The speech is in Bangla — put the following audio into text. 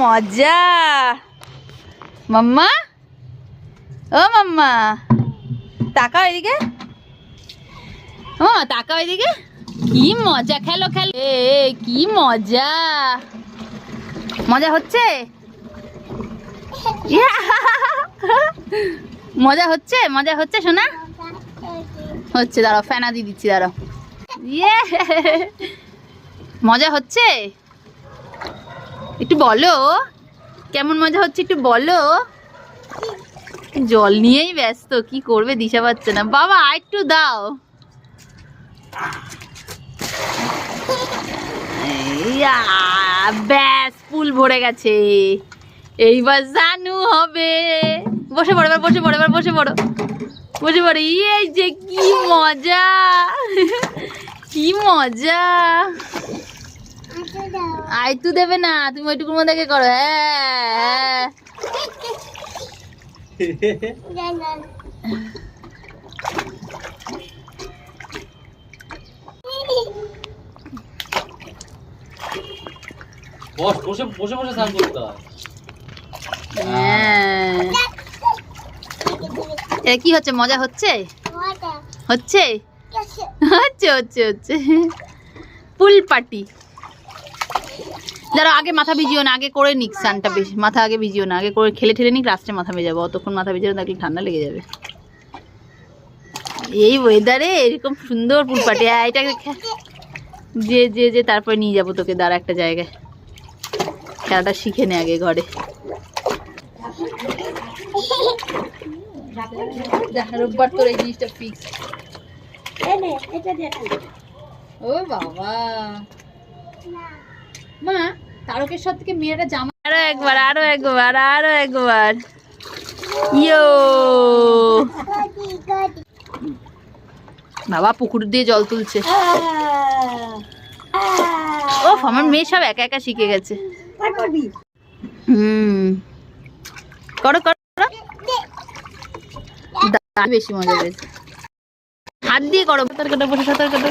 মজা। মাম্মা, ও মাম্মা, তাকাও এদিকে। ও তাকাও এদিকে। কি মজা, খেলো খেলো। কি মজা, মজা হচ্ছে? মজা হচ্ছে, মজা হচ্ছে সোনা? হচ্ছে, দাঁড়াও ফেনা দিয়ে দিচ্ছি, দাঁড়াও। ইয়ে, মজা হচ্ছে? একটু বলো কেমন মজা হচ্ছে, একটু বলো। জল নিয়েই ব্যস্ত, কি করবে দিশা পাচ্ছে না। বাবা আরেকটু দাও। ব্যাস, ফুল ভরে গেছে। এইবার জানু হবে। বসে পড়ো, এবার বসে পড়ো, এবার বসে পড়ো, বসে পড়ো। এই যে কি মজা, কি মজা। আইতু দেবে না, তুমি ওইটুকুর মধ্যে করো। হ্যাঁ বসে বসে বসে স্নান করতে হয়। এটা কি হচ্ছে, মজা হচ্ছে? হচ্ছে হচ্ছে হচ্ছে হচ্ছে ফুল পার্টি। যারা আগে মাথা ভিজিও না, আগে করে নিক স্নানটা, বেশি মাথা আগে ভিজিও না, আগে করে খেলে ঠেলে নিক, লাস্টে মাথা ভেজাবো। অতক্ষণ মাথা ভিজিয়ে থাকলে ঠান্ডা লেগে যাবে। এই ওয়েদারে এরকম সুন্দর ফুল পার্টি। এটা যে যে যে তারপরে নিয়ে যাবো তোকে, দাঁড়া একটা জায়গায়, খেলাটা শিখে নে আগে ঘরে। রোববার তোর এই জিনিসটা ফিক্স। ও বাবা, মা তারকেশ্বর থেকে মেয়েটা জামা। আরো একবার, আরো একবার, আরো একবার। ইয়ো বাবা, পুকুর দিয়ে জল তুলছে। ও আমার মেয়ে সব একা একা শিখে গেছে। করো করো, বেশি মজা পেয়েছে। হাত দিয়ে করো, সাঁতার কাটা, বসে সাঁতার কাটা।